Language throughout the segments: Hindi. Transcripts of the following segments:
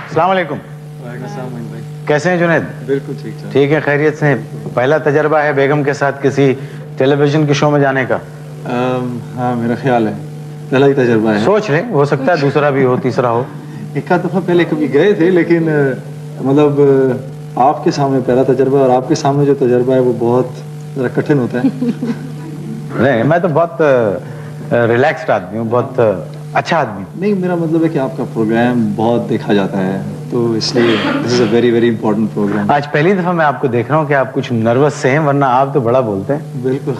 अस्सलाम वालेकुम। भाई कैसे हैं जुनैद? बिल्कुल ठीक है। ठीक है, खैरियत से? पहला तजर्बा है बेगम के साथ किसी टेलीविजन के शो में जाने का? हाँ, मेरा ख्याल है पहला ही तजर्बा है। सोच लें, हो सकता है दूसरा भी हो, तीसरा हो। एक आध दफा पहले कभी गए थे, लेकिन मतलब आपके सामने पहला तजर्बा, और आपके सामने जो तजर्बा है वो बहुत जरा कठिन होता है। नहीं, मैं तो बहुत रिलैक्स्ड आदमी हूँ, बहुत अच्छा आदमी। नहीं, मेरा मतलब है कि आपका प्रोग्राम बहुत देखा जाता है, तो इसलिए this is a very very important program. आज पहली दफा मैं आपको देख रहा हूँ कि आप कुछ नर्वस से हैं, वरना आप तो बड़ा बोलते हैं। बिल्कुल।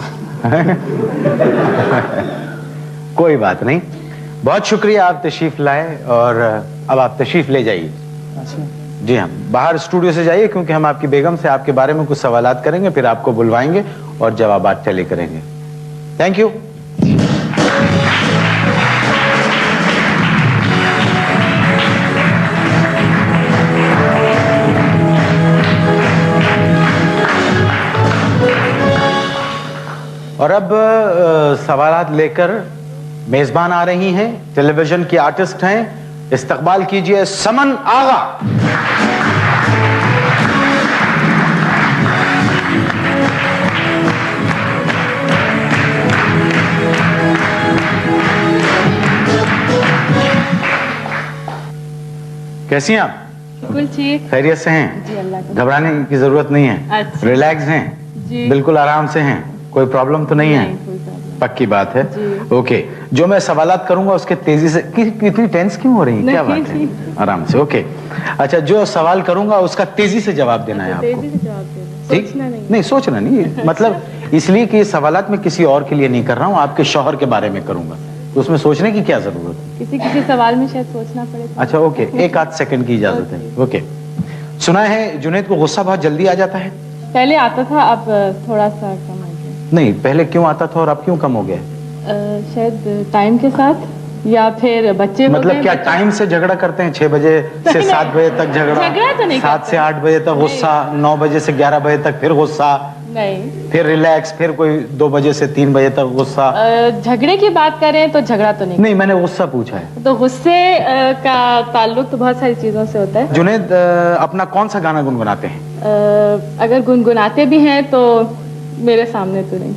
कोई बात नहीं, बहुत शुक्रिया आप तशरीफ लाए, और अब आप तशरीफ ले जाइए। अच्छा जी हाँ, बाहर स्टूडियो से जाइए, क्योंकि हम आपकी बेगम से आपके बारे में कुछ सवालात करेंगे, फिर आपको बुलवाएंगे और जवाबात चले करेंगे। Thank you. और अब सवालात लेकर मेजबान आ रही हैं, टेलीविजन की आर्टिस्ट हैं। इस्तकबाल कीजिए समन आगा। कैसी हैं आप? बिल्कुल ठीक। खैरियत से हैं? जी, अल्लाह का। घबराने की जरूरत नहीं है। अच्छा। रिलैक्स हैं? जी। बिल्कुल आराम से हैं? कोई प्रॉब्लम तो नहीं है? कोई प्रॉब्लम। पक्की बात है। जी। ओके, जो मैं सवालात करूंगा उसके तेजी से कितनी टेंस क्यों हो रही है? क्या बात है? आराम से। ओके, अच्छा, जो सवाल करूंगा उसका तेजी से जवाब देना है आपको। तेजी से जवाब देना, ठीक? सोचना नहीं। नहीं, सोचना नहीं, मतलब इसलिए कि ये सवालात मैं किसी और के लिए नहीं कर रहा हूँ, आपके शौहर के बारे में करूंगा, तो उसमें सोचने की क्या जरूरत है? किसी किसी सवाल में शायद सोचना पड़े। अच्छा, ओके, एक आध सेकंड की इजाजत है। ओके, सुना है जुनैद को गुस्सा बहुत जल्दी आ जाता है? पहले आता था, अब थोड़ा सा कम आ गया। नहीं, पहले क्यों आता था और अब क्यों कम हो गया? शायद टाइम के साथ, या फिर बच्चे हो मतलब गए, क्या बच्चे- टाइम से झगड़ा करते हैं? 6 बजे से नहीं, 7 बजे तक झगड़ा तो नहीं 7 से 8 बजे तक गुस्सा, 9 बजे से 11 बजे तक फिर गुस्सा, नहीं। फिर रिलैक्स, फिर कोई 2 बजे से 3 बजे तक गुस्सा। झगड़े की बात करें तो झगड़ा तो नहीं। नहीं, मैंने गुस्सा पूछा है। तो गुस्से का ताल्लुक तो बहुत सारी चीजों से होता है। जुनैद अपना कौन सा गाना गुनगुनाते हैं? अगर गुनगुनाते भी हैं तो मेरे सामने तो नहीं,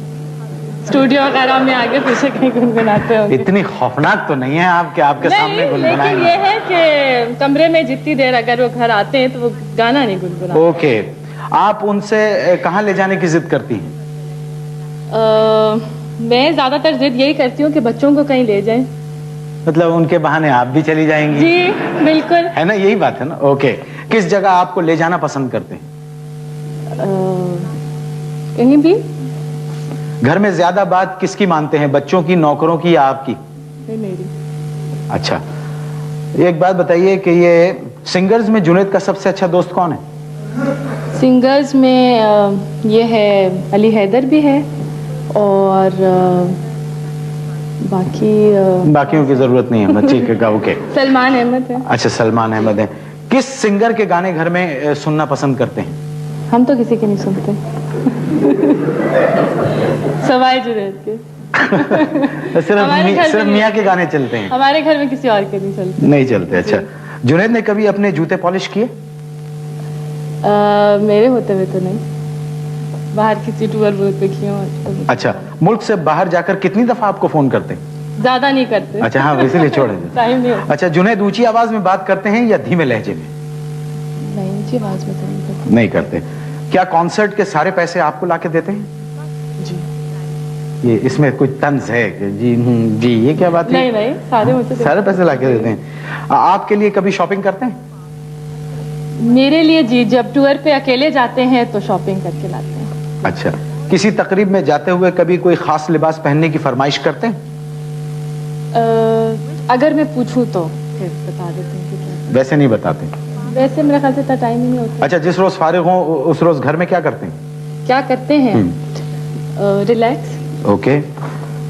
स्टूडियो वगैरह में आगे पीछे कहीं गुनगुनाते होंगे। इतनी खौफनाक तो नहीं है आप कि आपके सामने नहीं, लेकिन गुनगुनाएंगे? ये है कि कमरे में जितनी देर अगर वो घर आते हैं तो वो गाना नहीं गुनगुनाते। ओके, आप उनसे कहाँ ले जाने की जिद करती हैं? मैं ज्यादातर जिद यही करती हूँ कि बच्चों को कहीं ले जाएं। मतलब उनके बहाने आप भी चली जाएंगी? जी बिल्कुल। है ना, यही बात है ना। ओके, किस जगह आपको ले जाना पसंद करते हैं? कहीं भी। घर में ज्यादा बात किसकी मानते हैं, बच्चों की, नौकरों की, या आपकी? मेरी। अच्छा, एक बात बताइए कि ये सिंगर्स में जुनैद का सबसे अच्छा दोस्त कौन है? सिंगर्स में ये है, अली हैदर भी है, और बाकियों की जरूरत नहीं है, ठीक है। ओके, सलमान अहमद है। अच्छा, सलमान अहमद है। किस सिंगर के गाने घर में सुनना पसंद करते हैं? हम तो किसी के नहीं सुनते। सवाए जुनैद के। सिर्फ मियाँ के गाने चलते हैं? हमारे घर में किसी और के नहीं चलते। नहीं चलते। अच्छा, जुनैद ने कभी अपने जूते पॉलिश किए? मेरे होते हुए तो नहीं, बाहर किसी टूर पे किए हो। अच्छा, मुल्क से बाहर जाकर कितनी दफा आपको फोन करते हैं? ज्यादा नहीं करते। अच्छा, हाँ, इसीलिए छोड़ देते। टाइम नहीं होता। अच्छा, जुनैद ऊंची आवाज में बात करते हैं या धीमे लहजे में? नहीं, ऊंची आवाज में तो नहीं करते। नहीं करते। क्या कॉन्सर्ट के सारे पैसे आपको लाके देते हैं? जी। ये इसमें कुछ तंज है कि जी जी, ये क्या बात है? नहीं नहीं, सारे मुझे सारे पैसे लाके देते हैं। आपके लिए कभी शॉपिंग करते हैं? मेरे लिए जी, जब टूर पे अकेले जाते हैं तो शॉपिंग करके लाते हैं। अच्छा, किसी तकरीब में जाते हुए कभी कोई खास लिबास पहनने की फरमाइश करते हैं? अगर मैं पूछूं तो फिर बता देते हैं कि क्या। वैसे नहीं बताते? वैसे मेरा ख्याल से इतना टाइम ही नहीं होता। अच्छा, जिस रोज फारिग हो उस रोज घर में क्या करते हैं? क्या करते हैं? रिलैक्स। ओके,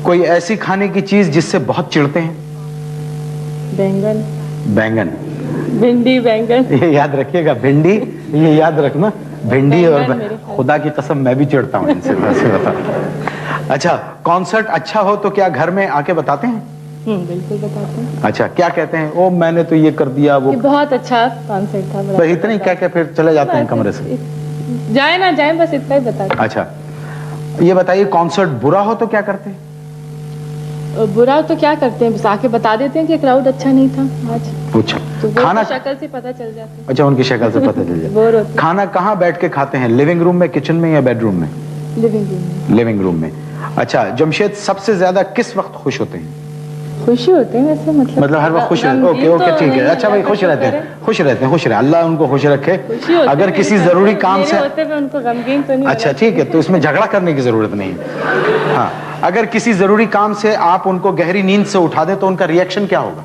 कोई ऐसी खाने की चीज जिससे बहुत चिढ़ते हैं? बैंगन। बैंगन? भिंडी बैंगन। ये याद रखिएगा, भिंडी, ये याद रखना, भिंडी और खुदा की कसम मैं भी चिढ़ता हूँ इनसे, वैसे बता। अच्छा, कॉन्सर्ट अच्छा हो तो क्या घर में आके बताते हैं? बिल्कुल बताते हैं। अच्छा, क्या कहते हैं? ओ मैंने तो ये कर दिया, वो ये बहुत अच्छा कॉन्सर्ट था, बड़ा बस इतना ही कह के फिर चले जाते हैं कमरे से? जाए ना जाए, बस इतना ही बताते हैं। अच्छा, ये बताइए, कॉन्सर्ट बुरा हो तो क्या करते हैं? बुरा तो क्या करते हैं, बस आके बता देते हैं कि क्राउड अच्छा नहीं था आज। अच्छा, तो वो खाना? तो शक्ल से पता चल जाता है। अच्छा, उनकी शक्ल से पता चल जाए। बोर होते खाना कहाँ बैठ के खाते हैं? लिविंग रूम में, किचन में या बेडरूम में? लिविंग रूम में। लिविंग रूम में। अच्छा, जमशेद सबसे ज्यादा किस वक्त खुश होते हैं? खुशी होते हैं वैसे, मतलब हर वक्त खुश रहते? ओके ओके, ठीक है। अच्छा भाई, खुश रहते हैं, खुश रहते हैं, खुश रहे, अल्लाह उनको खुश रखे। अगर किसी जरूरी काम से होते हुए उनको गमगीन तो नहीं। अच्छा ठीक है, तो इसमें झगड़ा करने की जरूरत नहीं है। हाँ, अगर किसी जरूरी काम से आप उनको गहरी नींद से उठा दे तो उनका रिएक्शन क्या होगा?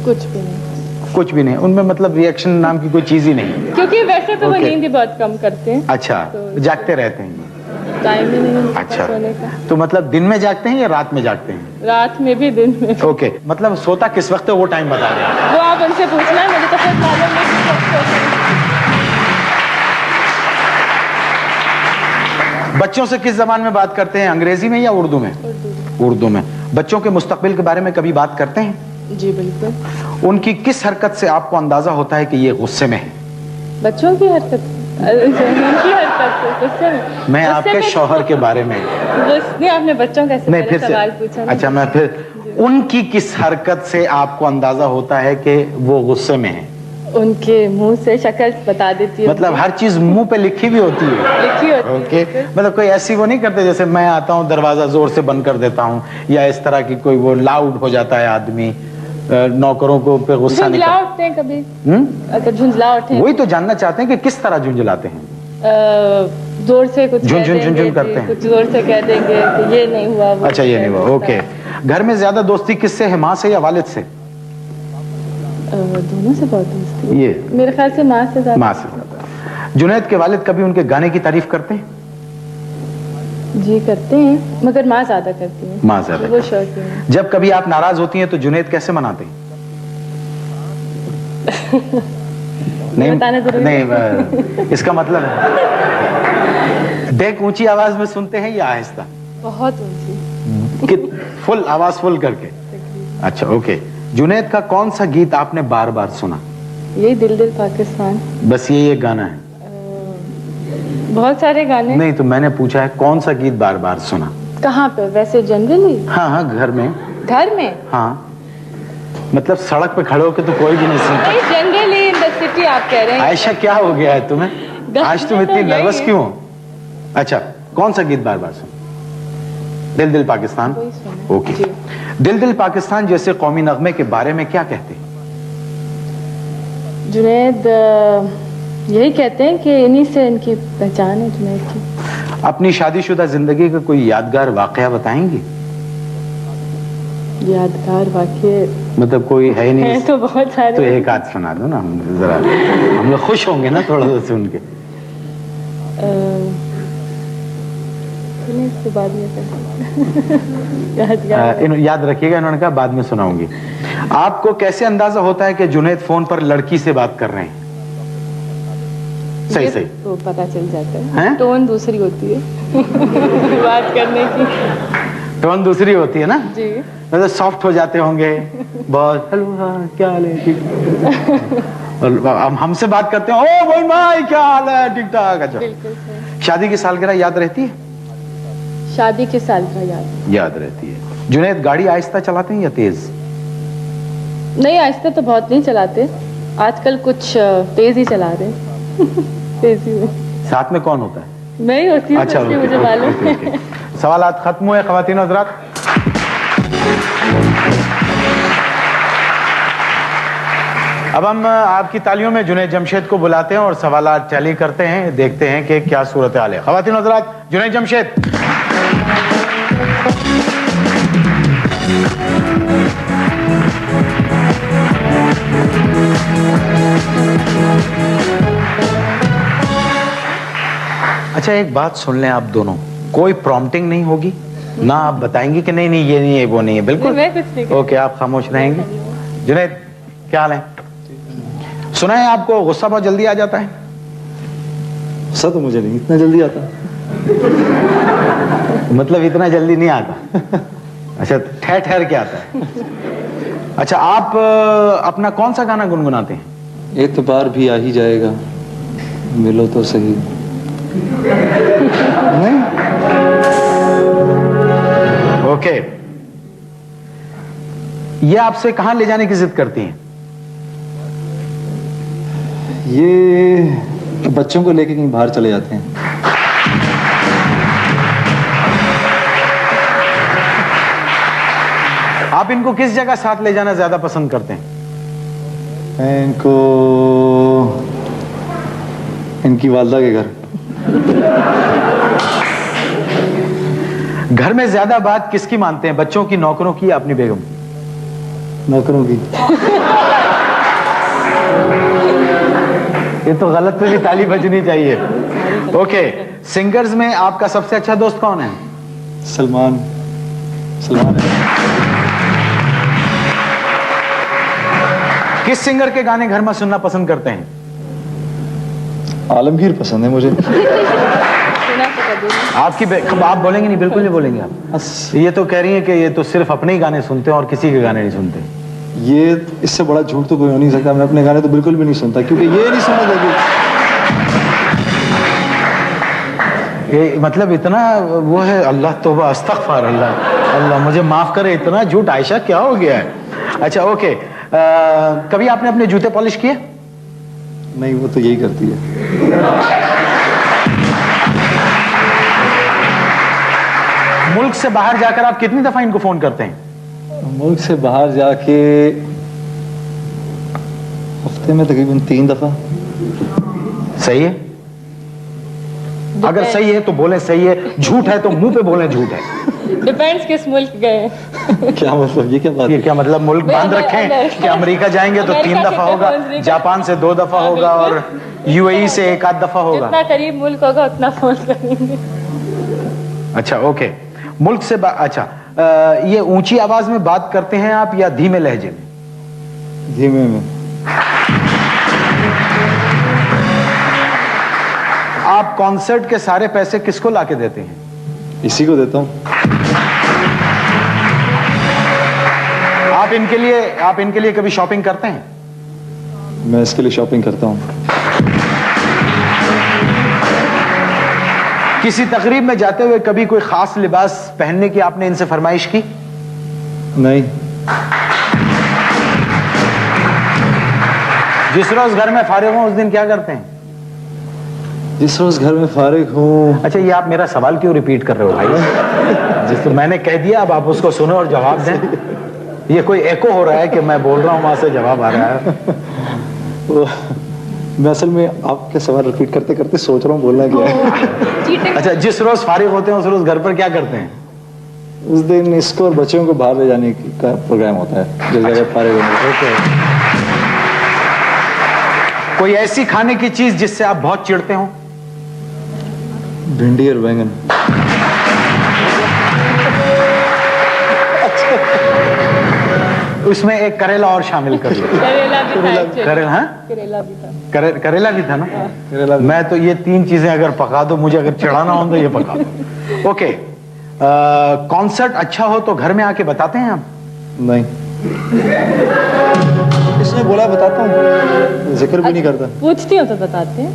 कुछ भी नहीं। कुछ भी नहीं, उनमें मतलब रिएक्शन नाम की कोई चीज ही नहीं? क्योंकि वैसे तो वो Okay. नींद ही बहुत कम करते हैं। अच्छा, जागते रहते हैं? टाइम ही नहीं मिलता अच्छा, सोने का। तो मतलब दिन में जागते हैं या रात में जागते हैं? रात में भी, दिन में। ओके, मतलब सोता किस वक्त है वो टाइम बता रहे हैं? वो आप उनसे पूछना है, मुझे तो खुद मालूम नहीं कि कब सोते हैं। बच्चों से किस जबान में बात करते हैं, अंग्रेजी में या उर्दू में? उर्दू में। बच्चों के मुस्तकबिल के बारे में कभी बात करते हैं? जी बिल्कुल। उनकी किस हरकत से आपको अंदाजा होता है कि ये गुस्से में है? बच्चों की हरकत, उनकी हरकत से गुस्से में? मैं आपके शौहर के बारे में नहीं, आपने बच्चों का नहीं, फिर सवाल से पूछा ना। अच्छा, मैं फिर उनकी किस हरकत से आपको अंदाजा होता है कि वो गुस्से में है? उनके मुंह से शक्ल बता देती है। मतलब हर चीज मुंह पे लिखी भी होती है? लिखी होती है। ओके, मतलब कोई ऐसी वो नहीं करते जैसे मैं आता हूँ दरवाजा जोर से बंद कर देता हूँ, या इस तरह की कोई वो लाउड हो जाता है आदमी, नौकरों को पे गुस्सा नहीं झुंझला उठते हैं कभी? अगर झुंझला उठे, वही तो जानना चाहते हैं कि किस तरह झुंझलाते हैं? जोर से कुछ झुन कह झुन झुन देंगे, झुन करते हैं? कुछ जोर से कह देंगे कि ये नहीं हुआ, वो अच्छा, ये नहीं हुआ। ओके, घर में ज्यादा दोस्ती किससे है, माँ से या वालिद से? दोनों से बहुत दोस्ती है। ये मेरे ख्याल से माँ से ज्यादा। माँ से ज्यादा। जुनैद के वालिद कभी उनके गाने की तारीफ करते हैं? जी करते हैं, मगर माँ ज्यादा करती है। माँ ज्यादा। वो शौकीन है। जब कभी आप नाराज होती हैं तो जुनैद कैसे मनाते हैं? बताना जरूरी नहीं, इसका मतलब देख ऊंची आवाज में सुनते हैं या आहिस्ता? बहुत ऊंची। फुल आवाज, फुल करके? अच्छा ओके। जुनैद का कौन सा गीत आपने बार बार सुना? यही दिल दिल पाकिस्तान। बस ये गाना है? बहुत सारे गाने। नहीं, तो मैंने पूछा है कौन सा गीत बार बार सुना? कहाँ पे वैसे जनरली? हाँ हाँ, घर में। घर में? हाँ, मतलब सड़क पे खड़े होके तो कोई भी नहीं सुनता। नहीं, जनरली इन द सिटी आप कह रहे हैं। आयशा, क्या हो गया है तुम्हें? आज तुम इतनी नर्वस क्यों हो? अच्छा, कौन सा गीत बार बार सुना? दिल दिल पाकिस्तान। ओके। दिल दिल पाकिस्तान जैसे कौमी नगमे के बारे में क्या कहते हैं? जुनैद यही कहते हैं कि इन्हीं से इनकी पहचान है जुनैद की। अपनी शादीशुदा जिंदगी का कोई यादगार वाकया बताएंगी? यादगार वाकये मतलब कोई है नहीं? है तो बहुत सारे। तो एक आध सुना दो ना, जरा हम लोग खुश होंगे ना थोड़ा सा सुन के। इसके बाद में याद रखिएगा, इन्होंने कहा बाद में सुनाऊंगी। आपको कैसे अंदाजा होता है कि जुनैद फोन पर लड़की से बात कर रहे हैं? सही सही तो पता चल जाता है, हैं? टोन दूसरी होती है बात करने की। टोन दूसरी होती है ना जी। मतलब सॉफ्ट हो जाते होंगे बहुत। हेलो, हाँ क्या हाल है, ठीक। और हमसे बात करते हैं, ओ भाई भाई क्या हाल है, ठीक ठाक। अच्छा, बिल्कुल सही। शादी की सालगिरह याद रहती है? शादी के साल का याद रहती है। जुनैद गाड़ी आहिस्ता चलाते हैं या तेज? नहीं, आहिस्ता तो बहुत नहीं चलाते आजकल, कुछ तेज ही चला रहे हैं तेजी में। साथ में कौन होता है? मैं ही होती हूँ। अच्छा, तो मुझे मालूम है। सवालात खत्म हुए ख्वातीन हज़रात। अब हम आपकी तालियों में जुनैद जमशेद को बुलाते हैं और सवालात टैली करते हैं, देखते हैं कि क्या सूरत हाल है। ख्वातीन हज़रात, जुनैद जमशेद। अच्छा, एक बात सुन लें आप दोनों, कोई प्रॉम्प्टिंग नहीं होगी ना, आप बताएंगे कि नहीं नहीं ये नहीं है वो नहीं है, बिल्कुल मैं कुछ नहीं। ओके, आप खामोश रहेंगे। जुनैद, क्या हाल है? सुना है आपको गुस्सा बहुत जल्दी आ जाता है? गुस्सा तो मुझे नहीं इतना जल्दी आता। मतलब इतना जल्दी नहीं आता? अच्छा, ठहर ठहर के आता है। अच्छा, आप अपना कौन सा गाना गुनगुनाते हैं? एतबार भी आ ही जाएगा, मिलो तो सही। नहीं? ओके। ये आपसे कहां ले जाने की जिद करती हैं? ये बच्चों को लेके कहीं बाहर चले जाते हैं। आप इनको किस जगह साथ ले जाना ज्यादा पसंद करते हैं? मैं इनको इनकी वालदा के घर। घर में ज्यादा बात किसकी मानते हैं, बच्चों की, नौकरों की या अपनी बेगम? नौकरों की। ये तो गलत पे भी ताली बजनी चाहिए। ओके, सिंगर्स में आपका सबसे अच्छा दोस्त कौन है? सलमान। सलमान है। किस सिंगर के गाने घर में सुनना पसंद करते हैं? आलमगीर पसंद है मुझे। आप बोलेंगे नहीं, बिल्कुल नहीं बोलेंगे आप। ये तो कह रही हैं कि ये तो सिर्फ अपने ही गाने सुनते हैं और किसी के गाने नहीं सुनते। ये इससे बड़ा झूठ तो कोई हो नहीं सकता। मैं अपने गाने तो बिल्कुल भी नहीं सुनता, क्योंकि ये नहीं सुनना चाहिए। ये मतलब इतना वो है, अल्लाह तौबा अस्तगफर अल्लाह, अल्लाह मुझे माफ करे, इतना झूठ। आयशा क्या हो गया है? अच्छा, ओके। कभी आपने अपने जूते पॉलिश किए? नहीं, वो तो यही करती है। मुल्क से बाहर जाकर आप कितनी दफा इनको फोन करते हैं? मुल्क से बाहर जाके हफ्ते में तकरीबन 3 दफा। सही है? अगर सही है तो बोले सही है, झूठ है तो मुंह पे बोले झूठ है। डिपेंड्स किस मुल्क गए। क्या मतलब, ये क्या बात ये है? क्या मतलब, मुल्क बांध रखे हैं कि अमेरिका जाएंगे तो 3 दफा होगा, जापान से 2 दफा होगा और यूएई से 1 आध दफा होगा। जितना करीब मुल्क होगा उतना फोन करेंगे। अच्छा, ओके। मुल्क से अच्छा, ये ऊंची आवाज में बात करते हैं आप या धीमे लहजे में? धीमे में। आप कॉन्सर्ट के सारे पैसे किसको लाके देते हैं? इसी को देता हूँ। आप इनके लिए कभी शॉपिंग करते हैं? मैं इसके लिए शॉपिंग करता हूँ। किसी तकरीब में जाते हुए कभी कोई खास लिबास पहनने की आपने इनसे फरमाइश की? नहीं। जिस रोज घर में फारिग हो उस दिन क्या करते हैं? जिस रोज घर में फारिग हूँ। अच्छा, ये आप मेरा सवाल क्यों रिपीट कर रहे हो भाई? जिस तो मैंने कह दिया, अब आप उसको सुनो और जवाब दें। ये कोई एको हो रहा है कि मैं बोल रहा हूँ वहां से जवाब आ रहा है? मैं असल में आपके सवाल रिपीट करते करते सोच रहा हूँ बोलना क्या है। अच्छा, जिस रोज फारिग होते हैं उस रोज घर पर क्या करते हैं? उस दिन इसको और बच्चों को बाहर ले जाने का प्रोग्राम होता है, जिस जगह फारिग होंगे। कोई ऐसी खाने की चीज जिससे आप बहुत चिढ़ते हो? भिंडी और बैंगन। उसमें एक करेला और शामिल कर लो। करेला भी था actually। करेला, हाँ? करेला भी था। करेला भी था ना? करेला। मैं तो ये 3 चीजें अगर पका दो, मुझे अगर चिढ़ाना हो तो ये पका दो। ओके। कॉन्सर्ट अच्छा हो तो घर में आके बताते हैं आप? नहीं। इसने बोला बताता हूँ, जिक्र भी नहीं करता। पूछती हूँ तो बताते हैं।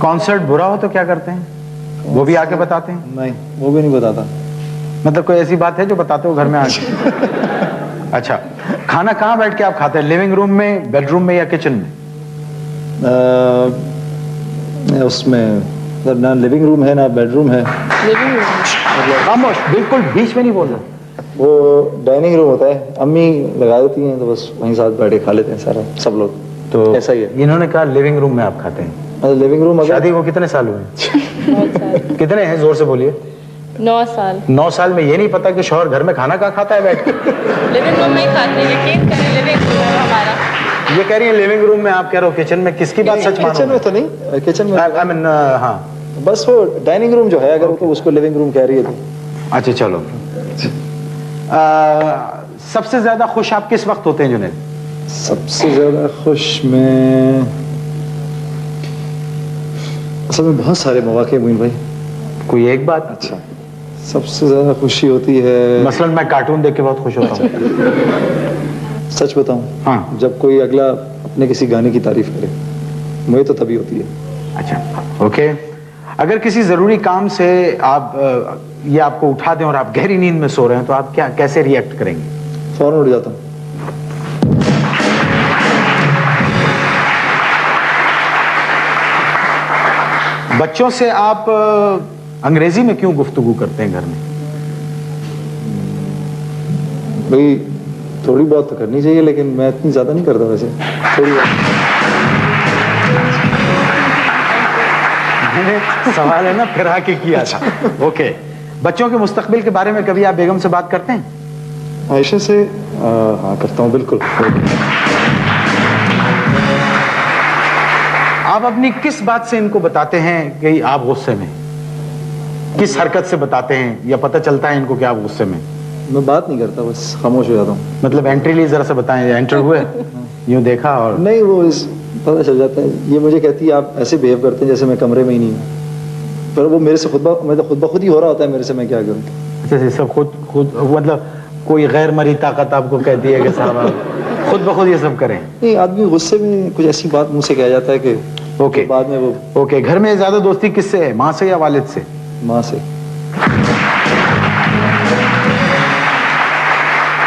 कॉन्सर्ट बुरा हो तो क्या करते हैं? वो भी आके बताते हैं? नहीं, वो भी नहीं बताता। मतलब कोई ऐसी बात है जो बताते हो घर में आके? अच्छा, खाना कहाँ बैठ के आप खाते हैं? लिविंग रूम में, बेडरूम में या किचन में? उसमें ना लिविंग रूम है ना बेडरूम है। Living room. खामोश, बिल्कुल बीच में नहीं बोल रहे। वो डाइनिंग रूम होता है, अम्मी लगा देती हैं तो बस वहीं साथ बैठ के खा लेते हैं सारा सब लोग। तो ऐसा ही है। इन्होंने कहा लिविंग रूम में आप खाते हैं। Living room. शादी को कितने साल हुए? 9 साल। कितने हैं, जोर से बोलिए। 9 साल। 9 साल में ये नहीं पता कि शौहर घर में खाना कहाँ खाता है बैठ के? लिविंग रूम में ही खाते हैं, यकीन करें लिविंग रूम है हमारा। ये कह रही है लिविंग रूम में, आप कह रहे हो किचन में। किसकी बात सच मानो? किचन में तो नहीं, किचन में आई मीन, हाँ, बस वो डाइनिंग रूम जो है, अगर वो तो उसको लिविंग रूम कह रही है तो। अच्छा चलो। सबसे ज्यादा खुश आप किस वक्त होते हैं जुनैद? सबसे ज्यादा खुश में असल में बहुत सारे मौके हैं मोइन भाई। कोई एक बात? अच्छा, सबसे ज्यादा खुशी होती है, मसलन मैं कार्टून देख के बहुत खुश होता हूँ। सच बताऊं, हाँ। जब कोई अगला अपने किसी गाने की तारीफ करे, मुझे तो तभी होती है। अच्छा, ओके। अगर किसी जरूरी काम से आप ये आपको उठा दें और आप गहरी नींद में सो रहे हैं तो आप क्या कैसे रिएक्ट करेंगे? फौरन उठ जाता हूँ। बच्चों से आप अंग्रेजी में क्यों गुफ्तगू करते हैं घर में? भाई थोड़ी बहुत तो करनी चाहिए, लेकिन मैं इतनी ज्यादा नहीं करता वैसे, थोड़ी बहुत। मैंने सवाल है ना फिर आके किया था। ओके, बच्चों के मुस्तकबिल के बारे में कभी आप बेगम से बात करते हैं? आयशा से हाँ करता हूँ, बिल्कुल। आप अपनी किस बात से इनको बताते हैं कि आप गुस्से में? किस हरकत से बताते हैं या पता चलता है इनको कि आप गुस्से में? मैं बात नहीं करता, बस खामोश हो जाता हूँ। मतलब एंट्री ली, जरा से बताएं, एंटर हुए, यूं देखा और नहीं, वो पता चल जाता है। ये मुझे कहती है आप ऐसे बिहेव करते हैं जैसे मैं कमरे में ही नहीं हूँ, पर वो मेरे से खुद ब खुद ही हो रहा होता है मेरे से, मैं क्या करूँ। अच्छा, सब खुद मतलब कोई गैर मरी ताकत आपको कहती है कि साहब आप खुद ब खुद ये सब करें? नहीं, आदमी गुस्से में कुछ ऐसी बात मुंह से कह जाता है कि ओके, बाद में वो। ओके, घर में ज्यादा दोस्ती किससे है, माँ से या वालिद से? माँ से।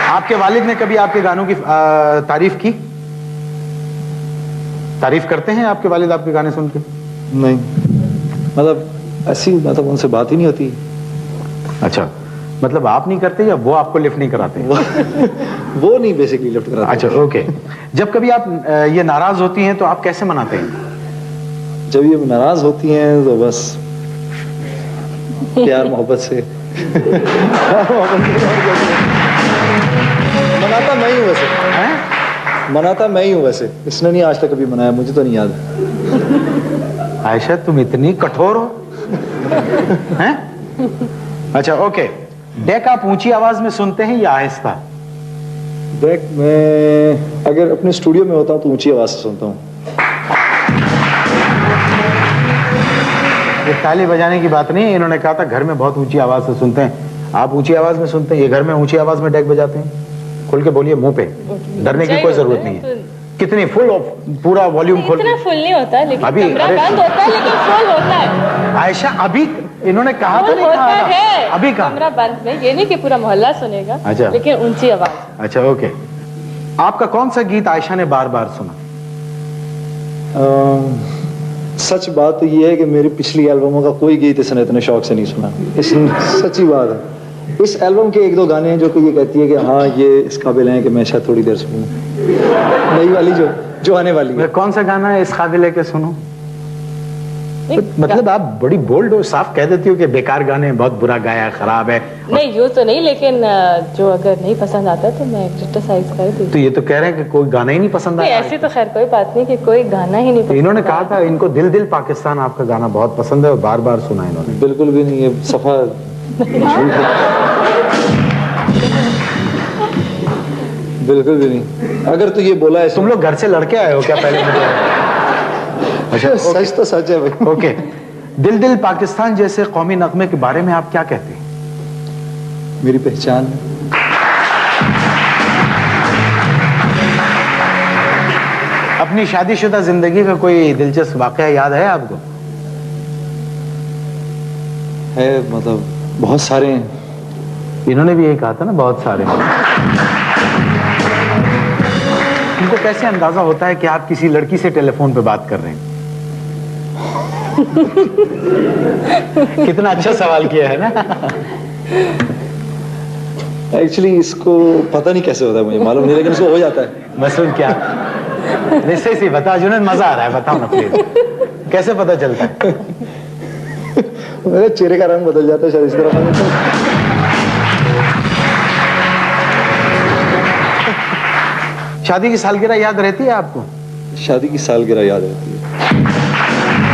आपके वालिद ने कभी आपके गानों की तारीफ की? तारीफ करते हैं आपके वालिद आपके गाने सुन के? नहीं, मतलब ऐसी मतलब उनसे बात ही नहीं होती। अच्छा, मतलब आप नहीं करते या वो आपको लिफ्ट नहीं कराते? वो नहीं बेसिकली लिफ्ट कराते। अच्छा, ओके। जब कभी आप ये नाराज होती हैं तो आप कैसे मनाते हैं? जब ये नाराज होती हैं तो बस प्यार मोहब्बत से। मनाता मैं ही हूँ वैसे। हैं? मनाता मैं ही हूँ वैसे, इसने नहीं आज तक कभी मनाया, मुझे तो नहीं याद। आयशा तुम इतनी कठोर हो? हैं? अच्छा, ओके। डेक आप ऊंची आवाज में सुनते हैं या आहिस्ता? देख, मैं अगर अपने स्टूडियो में होता हूँ तो ऊंची आवाज से सुनता हूँ। ये ताली बजाने की बात नहीं है, इन्होंने कहा था घर में बहुत ऊंची आवाज से सुनते हैं। आप ऊंची आवाज में सुनते हैं, ये घर में ऊंची आवाज में डेक बजाते हैं? खुल के बोलिए मुंह पे, डरने की कोई जरूरत नहीं है। कितनी फुल, पूरा वॉल्यूम खोल? इतना फुल नहीं होता, लेकिन अभी कमरा बंद होता है, लेकिन फुल होता है। आयशा अभी इन्होंने कहा था, फुल नहीं होता कहा है, अभी कहा? कमरा बंद में, ये नहीं कि पूरा मोहल्ला सुनेगा। अच्छा। लेकिन ऊंची आवाज। अच्छा, ओके। आपका कौन सा गीत आयशा ने बार बार सुना? सच बात तो ये है कि मेरी पिछली एल्बमों का कोई गीत इसने इतने शौक से नहीं सुना। सच्ची बात है। इस एल्बम के एक दो गाने हैं जो कि ये कहती है कि हाँ ये इस काबिल हैं कि मैं शायद थोड़ी देर सुनूं। नई वाली जो आने वाली है। कौन सा गाना है इस काबिल है कि सुनो? मतलब आप बड़ी बोल्ड हो, साफ कह देती हो कि बेकार गाने हैं, बहुत बुरा गाया, खराब है। नहीं, यूँ तो नहीं, लेकिन जो अगर नहीं पसंद आता तो मैं क्रिटिसाइज कर दी। तो ये तो कह रहे हैं कि कोई गाना ही नहीं पसंद आया? ऐसी तो खैर कोई बात नहीं कि कोई गाना ही नहीं पसंद। इन्होंने कहा था इनको दिल दिल पाकिस्तान आपका गाना बहुत पसंद है और बार बार सुना इन्होंने। बिल्कुल भी नहीं, ये सफा बिल्कुल भी नहीं। अगर तो ये बोला है, तुम लोग घर से लड़के आए हो क्या पहले? अच्छा, सच तो सच है भाई। ओके, दिल दिल पाकिस्तान जैसे कौमी नगमे के बारे में आप क्या कहते हैं? मेरी पहचान। अपनी शादीशुदा जिंदगी का कोई दिलचस्प वाकया याद है आपको? है, मतलब बहुत सारे हैं। इन्होंने भी यही कहा था ना, बहुत सारे। इनको कैसे अंदाजा होता है कि आप किसी लड़की से टेलीफोन पे बात कर रहे हैं? कितना अच्छा सवाल किया है ना। एक्चुअली इसको पता नहीं कैसे होता है, मुझे मालूम नहीं, लेकिन इसको हो जाता है। मसलन क्या? सही बता जुनैद, मजा आ रहा है, बताओ ना प्लीज, कैसे पता चलता है? मेरे चेहरे का रंग बदल जाता है शायद इस तरह। शादी की सालगिरह याद रहती है आपको? शादी की सालगिरह याद रहती है।